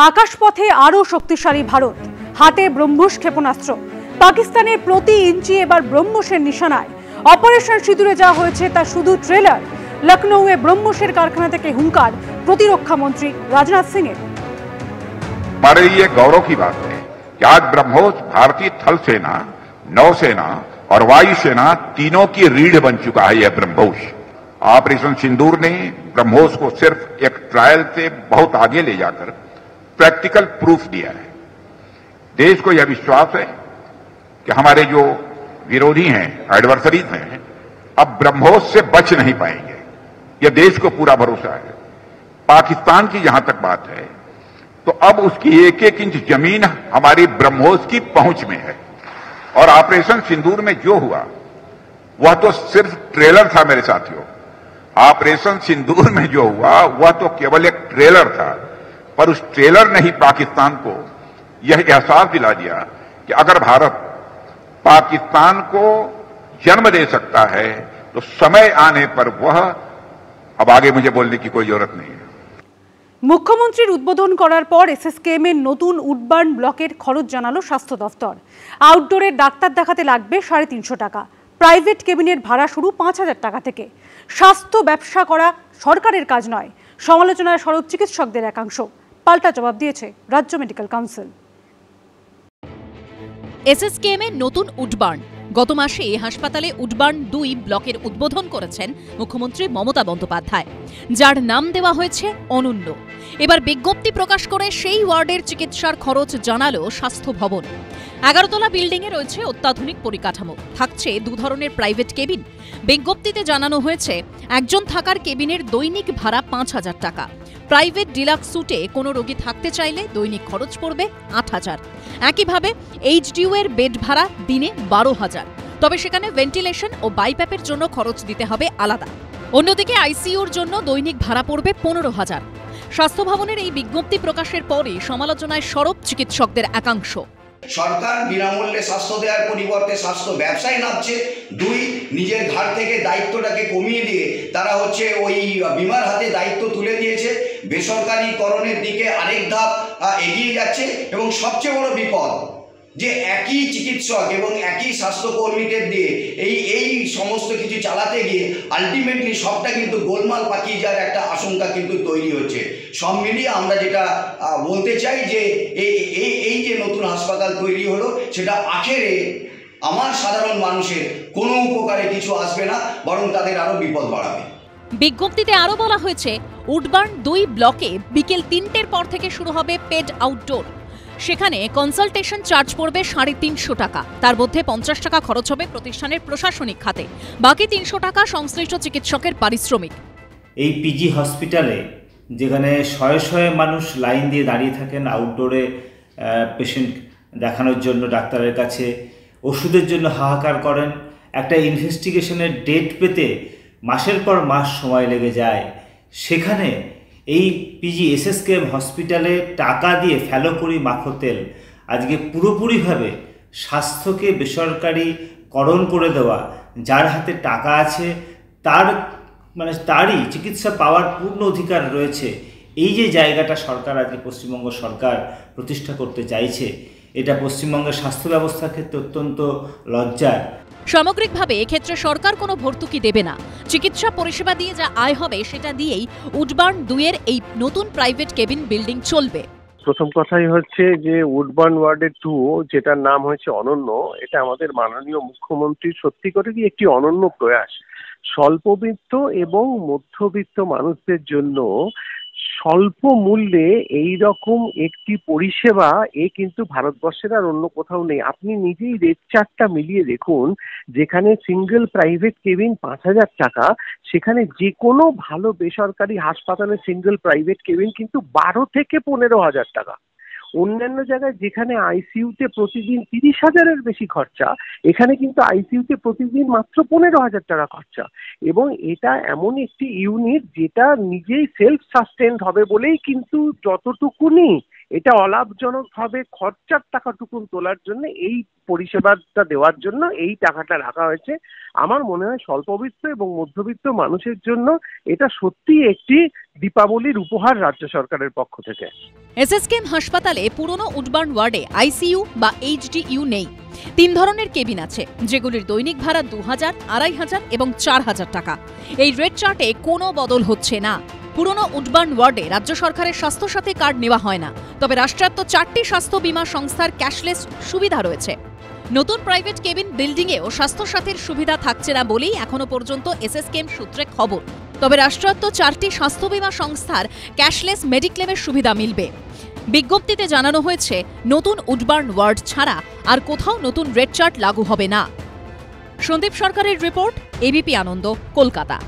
আকাশপথে আরও শক্তিশালী ভারত, হাতে ব্রহ্মোস ক্ষেপণাস্ত্র। পাকিস্তানের প্রতি ইঞ্চি এবার ব্রহ্মোসের নিশানায়। অপারেশন সিঁদুরে যা হয়েছে তা শুধু ট্রেলার। লখনৌয়ে ব্রহ্মোসের কারখানা থেকে হুঙ্কার প্রতিরক্ষা মন্ত্রী রাজনাথ সিং এর। हमारे लिए गौरव की बात है कि आज ब्रह्मोस भारतीय थल सेना, नौसेना और वायुसेना तीनों की रीढ़ बन चुका है। यह ब्रह्मोस ऑपरेशन सिंदूर ने ब्रह्मोस को सिर्फ एक ट्रायल से बहुत आगे ले जाकर प्रैक्टिकल प्रूफ दिया है। देश को यह विश्वास है कि हमारे जो विरोधी हैं, एडवर्सरीज हैं, अब ब्रह्मोस से बच नहीं पाएंगे। यह देश को पूरा भरोसा है। पाकिस्तान की जहां तक बात है तो अब उसकी एक एक इंच जमीन हमारी ब्रह्मोस की पहुंच में है। और ऑपरेशन सिंदूर में जो हुआ वह तो सिर्फ ट्रेलर था मेरे साथियों। ऑपरेशन सिंदूर में जो हुआ वह तो केवल एक ट्रेलर था, पर उस ट्रेलर ने ही पाकिस्तान को यह एहसास दिला दिया कि अगर भारत पाकिस्तान को जन्म दे सकता है तो समय आने पर वह, अब आगे मुझे बोलने की कोई जरूरत नहीं है। মুখ্যমন্ত্রীর উদ্বোধন করার পর এসএসকেএম এর নতুন উডবার্ন ব্লকের খরচ জানালো স্বাস্থ্য দফতর। আউটডোরে ডাক্তার দেখাতে লাগবে 350 টাকা। প্রাইভেট কেবিনের ভাড়া শুরু 5000 টাকা থেকে। স্বাস্থ্য ব্যবসা করা সরকারের কাজ নয়, সমালোচনায় সরব চিকিৎসকদের একাংশ। পাল্টা জবাব দিয়েছে রাজ্য মেডিকেল কাউন্সিল। এসএসকেএম এর নতুন উডবার্ন। গত মাসে হাসপাতালে উডবার্ন 2 ব্লকের উদ্বোধন করেছেন মুখ্যমন্ত্রী মমতা বন্দ্যোপাধ্যায়, যার নাম দেওয়া হয়েছে অনন্য। এবার বিজ্ঞপ্তি প্রকাশ করে সেই ওয়ার্ডের চিকিৎসার খরচ জানালো স্বাস্থ্য ভবন। 11 তলা বিল্ডিংয়ে রয়েছে অত্যাধুনিক পরিকাঠামো, থাকছে 2 ধরনের প্রাইভেট কেবিন। বিজ্ঞপ্তিতে জানানো হয়েছে একজন থাকার কেবিনের দৈনিক ভাড়া 5000 টাকা। প্রাইভেট ডিলাক্স স্যুটে কোনো রোগী থাকতে চাইলে দৈনিক খরচ পড়বে 8000। একইভাবে এইচডিইউ এর বেড ভাড়া দিনে 12000, তবে সেখানে ভেন্টিলেশন ও বাইপ্যাপের জন্য খরচ দিতে হবে আলাদা। অন্যদিকে আইসিইউর জন্য দৈনিক ভাড়া পড়বে 15000। স্বাস্থ্য ভবনের এই বিজ্ঞপ্তি প্রকাশের পরে সমালোচনায় সরব চিকিৎসকদের একাংশ। সরকার বিনামূল্যে স্বাস্থ্য দেওয়ার পরিবর্তে স্বাস্থ্য ব্যবসায় নামছে। 2, নিজের ঘাট থেকে দায়িত্বটাকে কমিয়ে দিয়ে তারা ওই বিমার হাতে দায়িত্ব তুলে দিয়েছে। বেসরকারিকরণের দিকে আরেক ধাপ এগিয়ে যাচ্ছে। এবং সবচেয়ে বড় বিপদ যে একই চিকিৎসক এবং একই স্বাস্থ্যকর্মীদের দিয়ে এই সমস্ত কিছু চালাতে গিয়ে আলটিমেটলি সবটা কিন্তু গোলমাল পাকিয়ে যাওয়ার একটা আশঙ্কা কিন্তু তৈরি হচ্ছে। সব মিলিয়ে আমরা যেটা বলতে চাই যে এই যে নতুন হাসপাতাল তৈরি হলো, সেটা আখেরে আমার সাধারণ মানুষের কোনো উপকারে কিছু আসবে না, বরং তাদের আরও বিপদ বাড়াবে। বিজ্ঞপ্তিতে আরও বলা হয়েছে উডবার্ন 2 ব্লকে বিকেল 3টের পর থেকে শুরু হবে পেড আউটডোর। সেখানে কনসালটেশন চার্জ পড়বে 350 টাকা। তার মধ্যে 50 টাকা খরচ হবে প্রতিষ্ঠানের প্রশাসনিক খাতে, বাকি 300 টাকা সংশ্লিষ্ট চিকিৎসকের পারিশ্রমিক। এই পিজি হসপিটালে যেখানে শয়ে শয়ে মানুষ লাইন দিয়ে দাঁড়িয়ে থাকেন আউটডোরে পেশেন্ট দেখানোর জন্য, ডাক্তারের কাছে ওষুধের জন্য হাহাকার করেন, একটা ইনভেস্টিগেশনের ডেট পেতে মাসের পর মাস সময় লেগে যায়, সেখানে এই পিজি এসএসকেএম হসপিটালে টাকা দিয়ে ফেলো করি মাখো তেল আজকে পুরোপুরিভাবে স্বাস্থ্যকে বেসরকারিকরণ করে দেওয়া, যার হাতে টাকা আছে তারই চিকিৎসা পাওয়ার পূর্ণ অধিকার রয়েছে। এই যে জায়গাটা সরকার আজকে পশ্চিমবঙ্গ সরকার প্রতিষ্ঠা করতে চাইছে, এটা পশ্চিমবঙ্গের স্বাস্থ্য ব্যবস্থার ক্ষেত্রে অত্যন্ত লজ্জার। সামগ্রিকভাবে এক্ষেত্রে সরকার কোনো ভর্তুকি দেবে না। চিকিৎসা পরিষেবা দিয়ে যা আয় হবে সেটা দিয়েই উডবার্ন 2 এর এই নতুন প্রাইভেট কেবিন বিল্ডিং চলবে। প্রথম কথাই হচ্ছে যে উডবার্ন ওয়ার্ডের 2, যেটার নাম হয়েছে অনন্য, এটা আমাদের মাননীয় মুখ্যমন্ত্রীর সত্যি করে একটি অনন্য প্রয়াস। স্বল্পবিত্ত এবং মধ্যবিত্ত মানুষদের জন্য স্বল্প মূল্যে এই রকম একটি পরিষেবা কিন্তু ভারতবর্ষের আর অন্য কোথাও নেই। আপনি নিজেই রেট চার্টটা মিলিয়ে দেখুন, যেখানে সিঙ্গেল প্রাইভেট কেবিন 5000 টাকা, সেখানে যে কোনো ভালো বেসরকারি হাসপাতালে সিঙ্গেল প্রাইভেট কেবিন কিন্তু 12 থেকে 15,000 টাকা। অন্যান্য জায়গায় যেখানে আইসিইউতে প্রতিদিন 30,000-এর বেশি খরচা, এখানে কিন্তু আইসিইউতে প্রতিদিন মাত্র 15,000 টাকা খরচা। এবং এটা এমন একটি ইউনিট যেটা নিজেই সেলফ সাস্টেন্ড হবে বলেই কিন্তু যতটুকুনি এটা অলাভজনকভাবে খরচার টাকাটুকুন তোলার জন্য এই পরিষেবাটা দেওয়ার জন্য এই টাকাটা রাখা হয়েছে। আমার মনে হয় স্বল্পবিত্ত এবং মধ্যবিত্ত মানুষের জন্য এটা সত্যি একটি দীপাবলির উপহার রাজ্য সরকারের পক্ষ থেকে। এসএসকেএম হাসপাতালে পুরনো উডবার্ন ওয়ার্ডে আইসিইউ বা এইচডিইউ নেই। 3 ধরনের কেবিন আছে, যেগুলির দৈনিক ভাড়া 2000, 2500 এবং 4000 টাকা। এই রেড চার্টে কোনো বদল হচ্ছে না। পুরনো উডবার্ন ওয়ার্ডে রাজ্য সরকারের স্বাস্থ্যসাথী কার্ড নেওয়া হয় না, তবে রাষ্ট্রায়ত্ত 4টি স্বাস্থ্য বীমা সংস্থার ক্যাশলেস সুবিধা রয়েছে। নতুন প্রাইভেট কেবিন বিল্ডিংয়েও স্বাস্থ্যসাথীর সুবিধা থাকছে না বলেই এখনো পর্যন্ত এসএসকেএম সূত্রে খবর। তবে রাষ্ট্রায়ত্ত 4টি স্বাস্থ্য বীমা সংস্থার ক্যাশলেস মেডিক্লেমের সুবিধা মিলবে। বিজ্ঞপ্তিতে জানানো হয়েছে নতুন উডবার্ন ওয়ার্ড ছাড়া আর কোথাও নতুন রেড চার্ট লাগু হবে না। সন্দীপ সরকারের রিপোর্ট, এবিপি আনন্দ, কলকাতা।